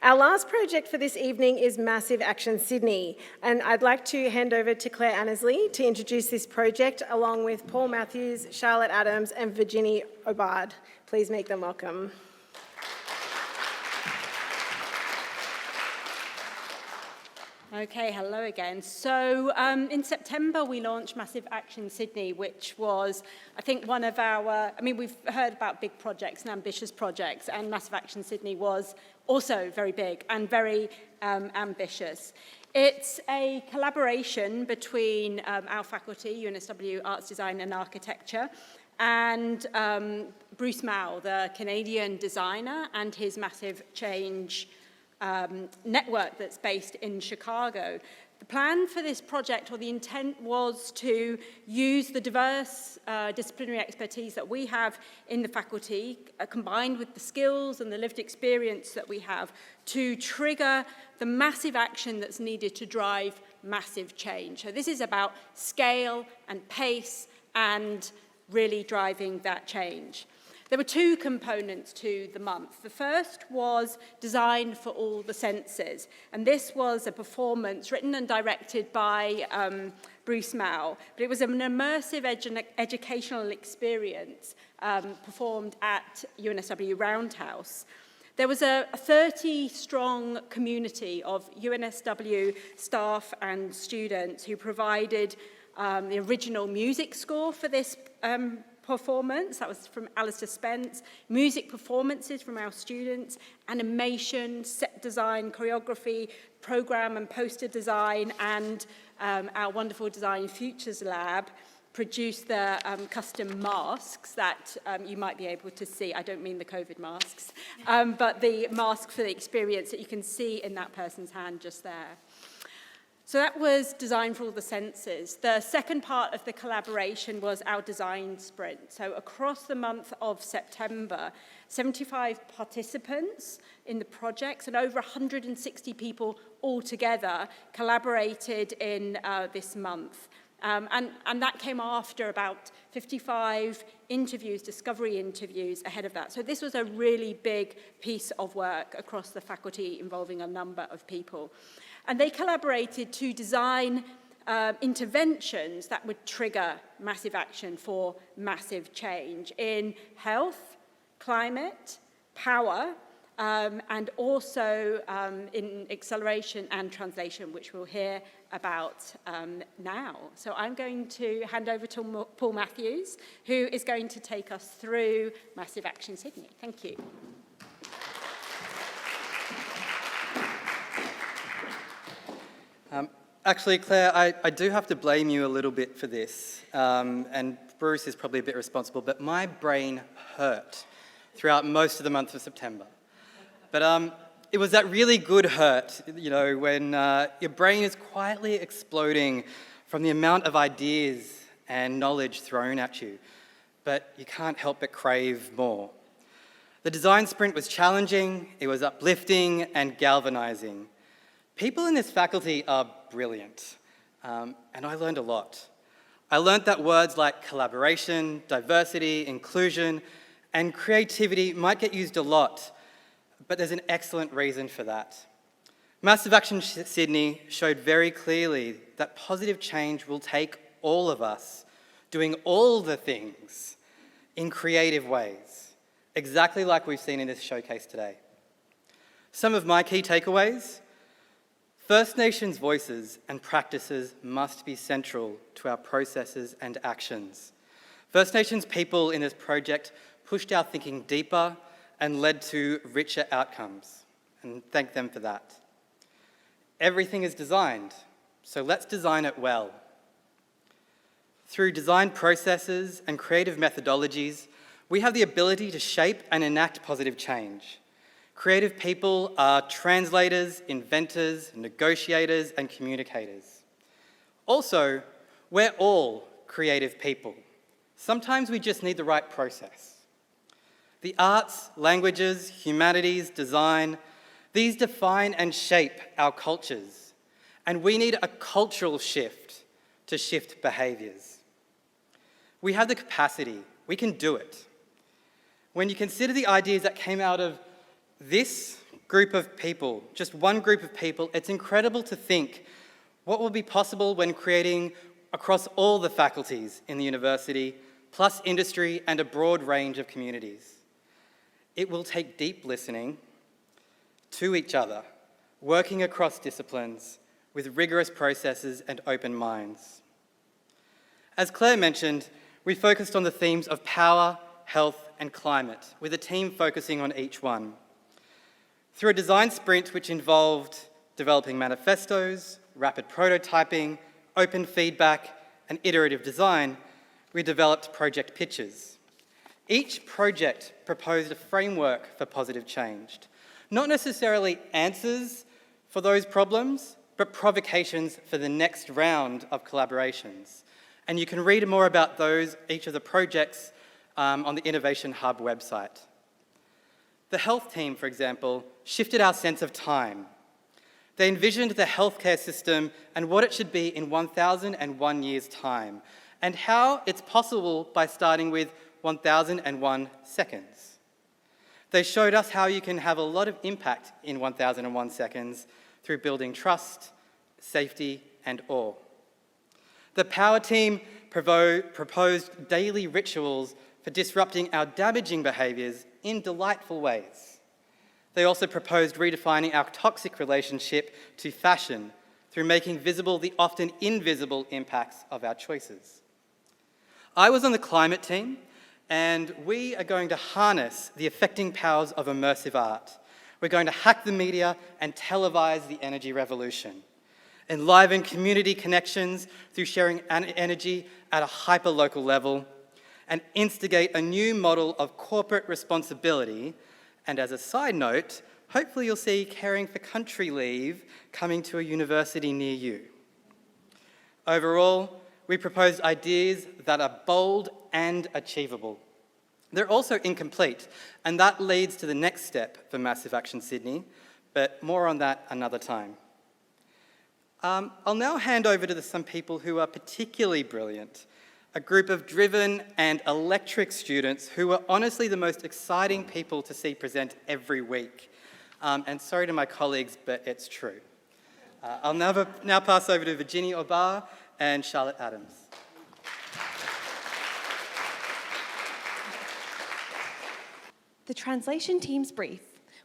Our last project for this evening is Massive Action Sydney, and I'd like to hand over to Claire Annesley to introduce this project along with Paul Matthews, Charlotte Adams and Virginie Obard. Please make them welcome. Okay, hello again. So in September we launched Massive Action Sydney, which was, I think, one of our, we've heard about big projects and ambitious projects, and Massive Action Sydney was also very big and very ambitious. It's a collaboration between our faculty, UNSW Arts, Design and Architecture, and Bruce Mao, the Canadian designer, and his Massive Change network that's based in Chicago. The plan for this project, or the intent, was to use the diverse disciplinary expertise that we have in the faculty, combined with the skills and the lived experience that we have, to trigger the massive action that's needed to drive massive change. So this is about scale and pace and really driving that change. There were two components to the month. The first was Designed for All the Senses, and this was a performance written and directed by Bruce Mao, but it was an immersive educational experience performed at UNSW Roundhouse. There was a 30-strong community of UNSW staff and students who provided the original music score for this performance. That was from Alistair Spence, music performances from our students, animation, set design, choreography, program and poster design, and our wonderful Design Futures Lab produced the custom masks that you might be able to see. I don't mean the COVID masks, but the mask for the experience that you can see in that person's hand just there. So that was Design for All the Senses. The second part of the collaboration was our design sprint. So across the month of September, 75 participants in the projects and over 160 people altogether collaborated in this month. And that came after about 55 interviews, discovery interviews ahead of that. So this was a really big piece of work across the faculty involving a number of people. And they collaborated to design interventions that would trigger massive action for massive change in health, climate, power, and also in acceleration and translation, which we'll hear about now. So I'm going to hand over to Paul Matthews, who is going to take us through Massive Action Sydney. Thank you. Actually, Claire, I do have to blame you a little bit for this, and Bruce is probably a bit responsible, but my brain hurt throughout most of the month of September. But it was that really good hurt, you know, when your brain is quietly exploding from the amount of ideas and knowledge thrown at you, but you can't help but crave more. The design sprint was challenging, it was uplifting and galvanizing. People in this faculty are brilliant, and I learned a lot. I learned that words like collaboration, diversity, inclusion, and creativity might get used a lot, but there's an excellent reason for that. Massive Action Sydney showed very clearly that positive change will take all of us doing all the things in creative ways, exactly like we've seen in this showcase today. Some of my key takeaways: First Nations voices and practices must be central to our processes and actions. First Nations people in this project pushed our thinking deeper and led to richer outcomes, and thank them for that. Everything is designed, so let's design it well. Through design processes and creative methodologies, we have the ability to shape and enact positive change. Creative people are translators, inventors, negotiators, and communicators. Also, we're all creative people. Sometimes we just need the right process. The arts, languages, humanities, design, these define and shape our cultures, and we need a cultural shift to shift behaviours. We have the capacity, we can do it. When you consider the ideas that came out of this group of people, just one group of people, it's incredible to think what will be possible when creating across all the faculties in the university, plus industry and a broad range of communities. It will take deep listening to each other, working across disciplines with rigorous processes and open minds. As Claire mentioned, we focused on the themes of power, health, and climate, with a team focusing on each one. Through a design sprint which involved developing manifestos, rapid prototyping, open feedback, and iterative design, we developed project pitches. Each project proposed a framework for positive change, not necessarily answers for those problems, but provocations for the next round of collaborations. And you can read more about each of the projects on the Innovation Hub website. The health team, for example, shifted our sense of time. They envisioned the healthcare system and what it should be in 1001 years' time, and how it's possible by starting with 1001 seconds. They showed us how you can have a lot of impact in 1001 seconds through building trust, safety, and awe. The power team proposed daily rituals for disrupting our damaging behaviours in delightful ways. They also proposed redefining our toxic relationship to fashion through making visible the often invisible impacts of our choices. I was on the climate team, and we are going to harness the affecting powers of immersive art. We're going to hack the media and televise the energy revolution, enliven community connections through sharing energy at a hyper-local level, and instigate a new model of corporate responsibility. And as a side note, hopefully you'll see Caring for Country Leave coming to a university near you. Overall, we proposed ideas that are bold and achievable. They're also incomplete, and that leads to the next step for Massive Action Sydney, but more on that another time. I'll now hand over to some people who are particularly brilliant, a group of driven and electric students who are honestly the most exciting people to see present every week. And sorry to my colleagues, but it's true. I'll now pass over to Virginie Aubard and Charlotte Adams. The translation team's brief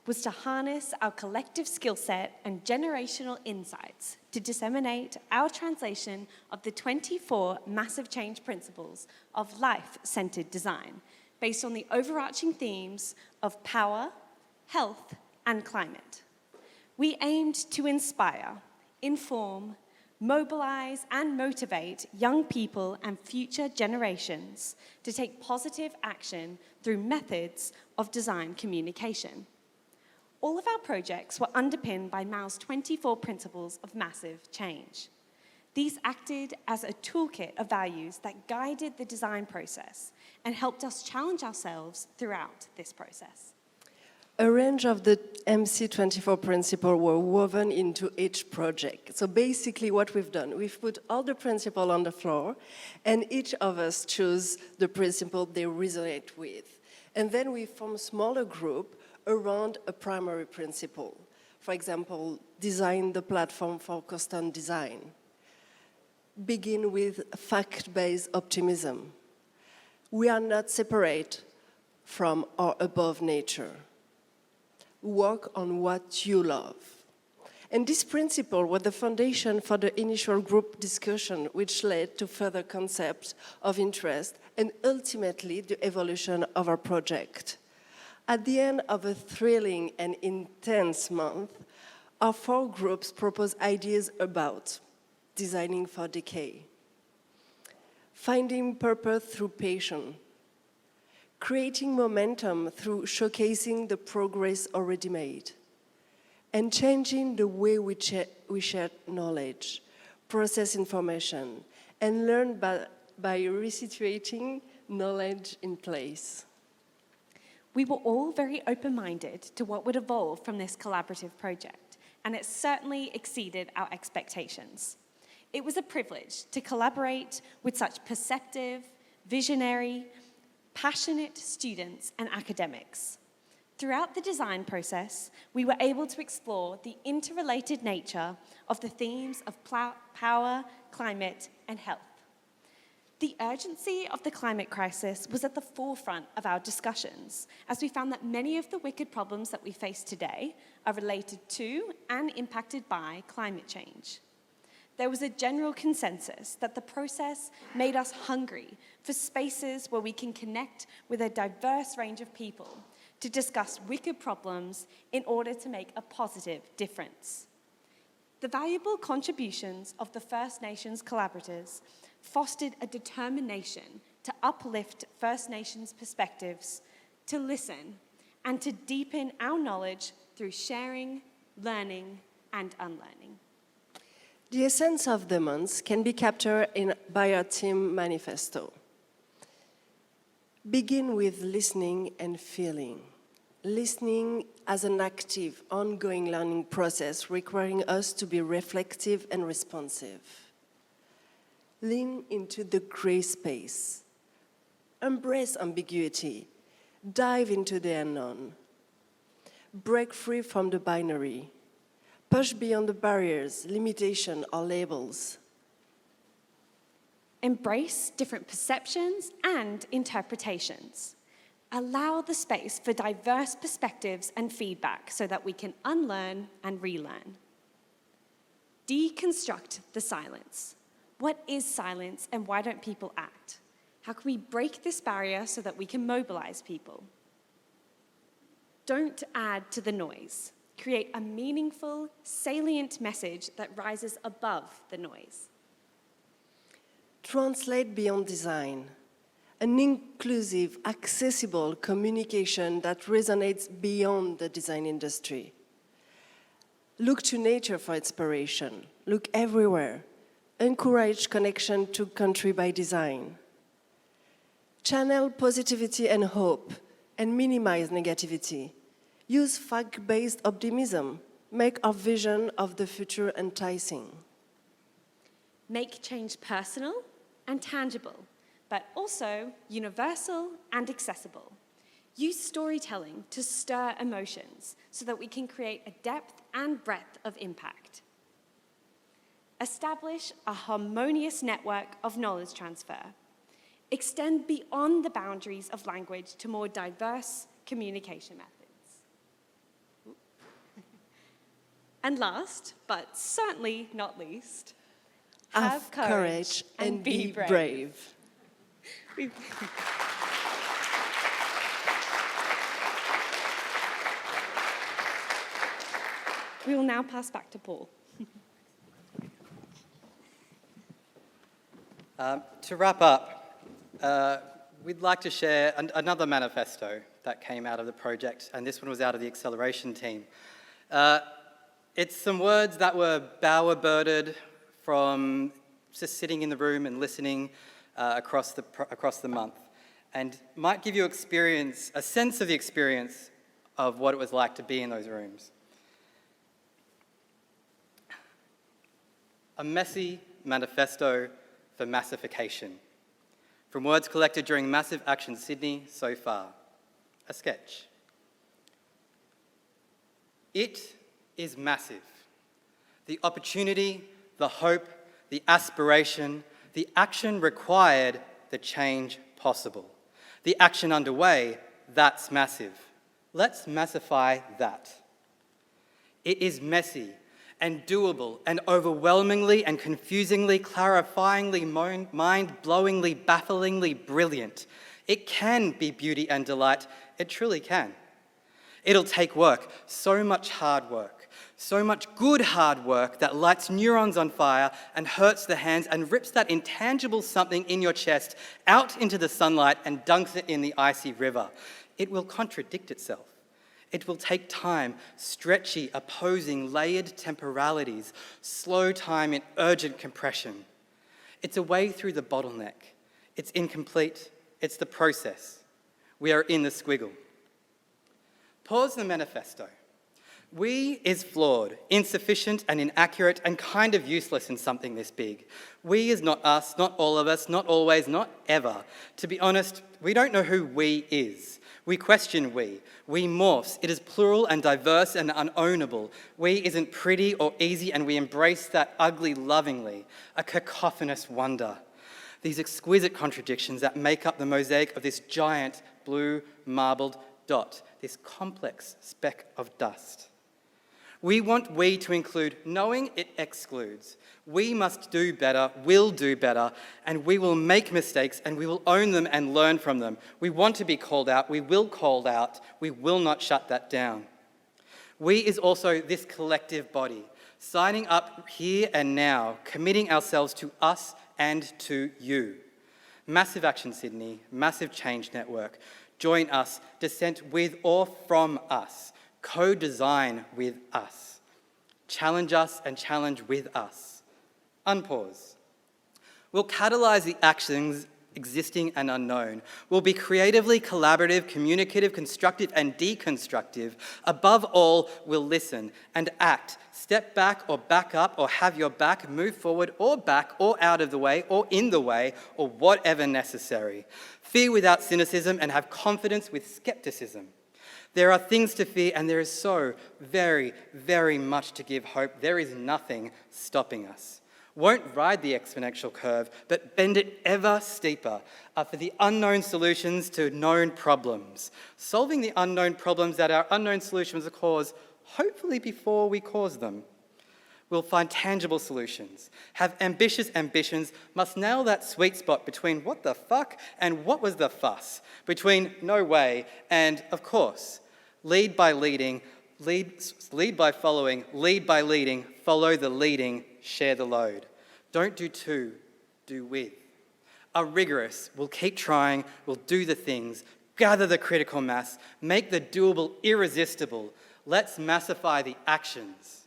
was to harness our collective skill set and generational insights to disseminate our translation of the 24 massive change principles of life-centered design based on the overarching themes of power, health, and climate. We aimed to inspire, inform, mobilize, and motivate young people and future generations to take positive action through methods of design communication. All of our projects were underpinned by Mao's 24 principles of massive change. These acted as a toolkit of values that guided the design process and helped us challenge ourselves throughout this process. A range of the MC24 principles were woven into each project. So basically what we've done, we've put all the principles on the floor, and each of us chose the principle they resonate with. And then we form a smaller group around a primary principle. For example, design the platform focused on design. Begin with fact-based optimism. We are not separate from or above nature. Work on what you love. And this principle was the foundation for the initial group discussion, which led to further concepts of interest and ultimately the evolution of our project. At the end of a thrilling and intense month, our 4 groups proposed ideas about designing for decay, finding purpose through passion, creating momentum through showcasing the progress already made, and changing the way we share knowledge, process information, and learn by resituating knowledge in place. We were all very open-minded to what would evolve from this collaborative project, and it certainly exceeded our expectations. It was a privilege to collaborate with such perceptive, visionary, passionate students and academics. Throughout the design process, we were able to explore the interrelated nature of the themes of power, climate, and health. The urgency of the climate crisis was at the forefront of our discussions, as we found that many of the wicked problems that we face today are related to and impacted by climate change. There was a general consensus that the process made us hungry for spaces where we can connect with a diverse range of people to discuss wicked problems in order to make a positive difference. The valuable contributions of the First Nations collaborators fostered a determination to uplift First Nations perspectives, to listen, and to deepen our knowledge through sharing, learning, and unlearning. The essence of the months can be captured by our team manifesto. Begin with listening and feeling. Listening as an active, ongoing learning process requiring us to be reflective and responsive. Lean into the gray space. Embrace ambiguity. Dive into the unknown. Break free from the binary. Push beyond the barriers, limitation, or labels. Embrace different perceptions and interpretations. Allow the space for diverse perspectives and feedback so that we can unlearn and relearn. Deconstruct the silence. What is silence and why don't people act? How can we break this barrier so that we can mobilize people? Don't add to the noise. Create a meaningful, salient message that rises above the noise. Translate beyond design. An inclusive, accessible communication that resonates beyond the design industry. Look to nature for inspiration. Look everywhere. Encourage connection to country by design. Channel positivity and hope, and minimize negativity. Use fact-based optimism. Make our vision of the future enticing. Make change personal and tangible, but also universal and accessible. Use storytelling to stir emotions so that we can create a depth and breadth of impact. Establish a harmonious network of knowledge transfer. Extend beyond the boundaries of language to more diverse communication methods. And last, but certainly not least, have courage and be brave. We will now pass back to Paul. To wrap up, we'd like to share another manifesto that came out of the project, and this one was out of the acceleration team. It's some words that were bower-birded from just sitting in the room and listening across the month, and might give you a sense of the experience of what it was like to be in those rooms. A messy manifesto for massification. From words collected during Massive Action Sydney so far. A sketch. It is massive. The opportunity, the hope, the aspiration, the action required, the change possible. The action underway, that's massive. Let's massify that. It is messy and doable and overwhelmingly and confusingly, clarifyingly, mind-blowingly, bafflingly brilliant. It can be beauty and delight. It truly can. It'll take work, so much hard work, so much good hard work that lights neurons on fire and hurts the hands and rips that intangible something in your chest out into the sunlight and dunks it in the icy river. It will contradict itself. It will take time, stretchy, opposing, layered temporalities, slow time in urgent compression. It's a way through the bottleneck. It's incomplete. It's the process. We are in the squiggle. Pause the manifesto. We is flawed, insufficient and inaccurate and kind of useless in something this big. We is not us, not all of us, not always, not ever. To be honest, we don't know who we is. We question we. We morphs. It is plural and diverse and unownable. We isn't pretty or easy, and we embrace that ugly lovingly, a cacophonous wonder. These exquisite contradictions that make up the mosaic of this giant blue marbled dot, this complex speck of dust. We want we to include knowing it excludes. We must do better, will do better, and we will make mistakes and we will own them and learn from them. We want to be called out, we will call out, we will not shut that down. We is also this collective body, signing up here and now, committing ourselves to us and to you. Massive Action Sydney, Massive Change Network. Join us, dissent with or from us. Co-design with us. Challenge us and challenge with us. Unpause. We'll catalyse the actions existing and unknown. We'll be creatively collaborative, communicative, constructive and deconstructive. Above all, we'll listen and act. Step back or back up or have your back, move forward or back or out of the way or in the way or whatever necessary. Fear without cynicism and have confidence with skepticism. There are things to fear and there is so very, very much to give hope. There is nothing stopping us. Won't ride the exponential curve, but bend it ever steeper for the unknown solutions to known problems. Solving the unknown problems that our unknown solutions cause, hopefully before we cause them. We'll find tangible solutions, have ambitious ambitions, must nail that sweet spot between what the fuck and what was the fuss, between no way and, of course, lead by leading, lead by following, lead by leading, follow the leading, share the load. Don't do to, do with. Are rigorous, we'll keep trying, we'll do the things, gather the critical mass, make the doable irresistible. Let's massify the actions.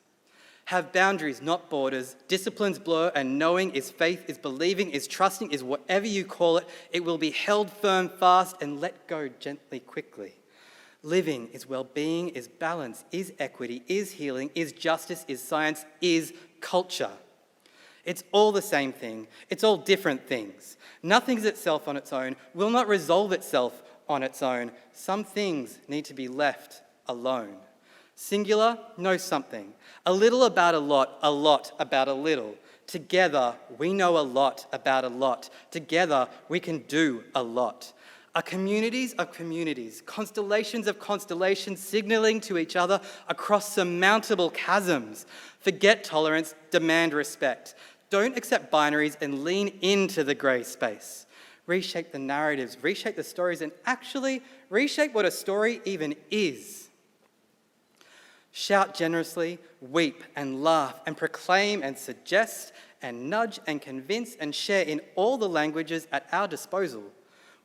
Have boundaries, not borders. Disciplines blur, and knowing is faith, is believing, is trusting, is whatever you call it. It will be held firm, fast, and let go gently, quickly. Living is well-being, is balance, is equity, is healing, is justice, is science, is culture. It's all the same thing. It's all different things. Nothing's itself on its own, will not resolve itself on its own. Some things need to be left alone. Singular, know something. A little about a lot about a little. Together, we know a lot about a lot. Together, we can do a lot. Are communities of communities, constellations of constellations signaling to each other across surmountable chasms. Forget tolerance, demand respect. Don't accept binaries and lean into the grey space. Reshape the narratives, reshape the stories, and actually reshape what a story even is. Shout generously, weep and laugh and proclaim and suggest and nudge and convince and share in all the languages at our disposal.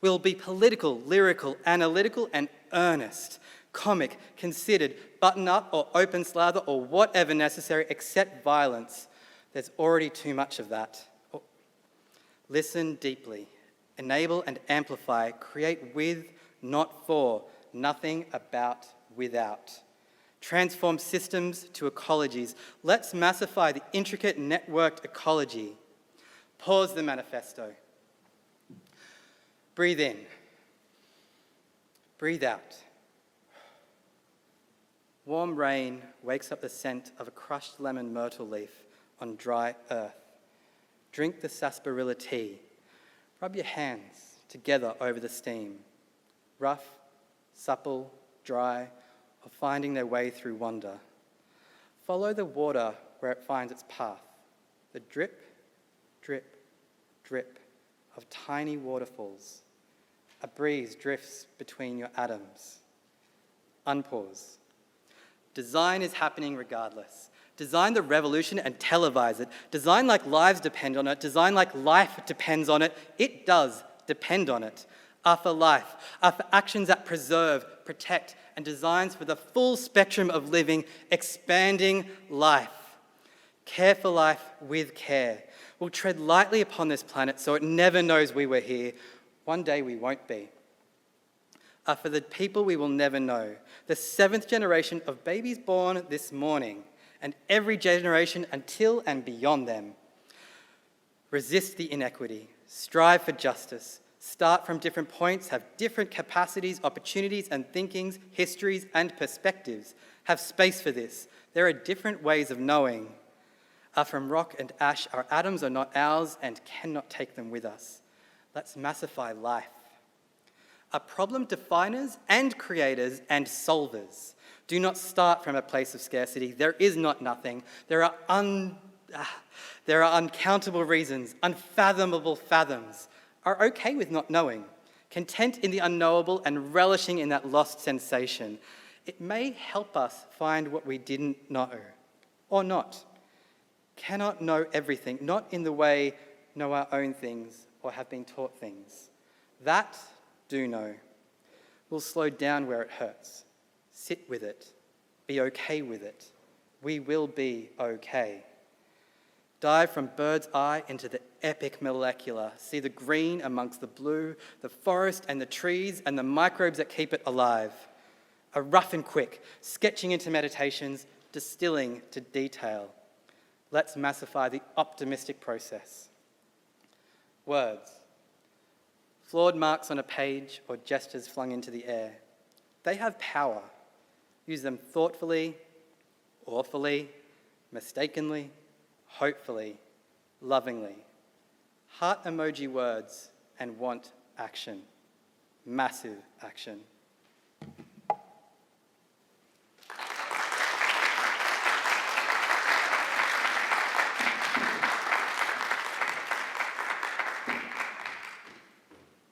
We'll be political, lyrical, analytical and earnest, comic, considered, button up or open slather or whatever necessary except violence. There's already too much of that. Listen deeply, enable and amplify, create with, not for, nothing about without. Transform systems to ecologies. Let's massify the intricate networked ecology. Pause the manifesto. Breathe in. Breathe out. Warm rain wakes up the scent of a crushed lemon myrtle leaf on dry earth. Drink the sarsaparilla tea. Rub your hands together over the steam. Rough, supple, dry, or finding their way through wonder. Follow the water where it finds its path. The drip, drip, drip of tiny waterfalls. A breeze drifts between your atoms. Unpause. Design is happening regardless. Design the revolution and televise it. Design like lives depend on it. Design like life depends on it. It does depend on it. Are for life, are for actions that preserve, protect, and designs for the full spectrum of living, expanding life. Care for life with care. We'll tread lightly upon this planet so it never knows we were here. One day we won't be. Are for the people we will never know, the 7th generation of babies born this morning, and every generation until and beyond them. Resist the inequity, strive for justice, start from different points, have different capacities, opportunities and thinkings, histories and perspectives. Have space for this. There are different ways of knowing. Are from rock and ash, our atoms are not ours and cannot take them with us. Let's massify life. Are problem definers and creators and solvers. Do not start from a place of scarcity. There is not nothing. There are uncountable reasons, unfathomable fathoms. Are okay with not knowing, content in the unknowable and relishing in that lost sensation. It may help us find what we didn't know, or not. Cannot know everything, not in the way know our own things or have been taught things. That do know. We'll slow down where it hurts. Sit with it. Be okay with it. We will be okay. Dive from bird's eye into the epic molecular. See the green amongst the blue, the forest and the trees and the microbes that keep it alive. A rough and quick, sketching into meditations, distilling to detail. Let's massify the optimistic process. Words. Flawed marks on a page or gestures flung into the air. They have power. Use them thoughtfully, awfully, mistakenly, hopefully, lovingly. Heart emoji words and want action. Massive action.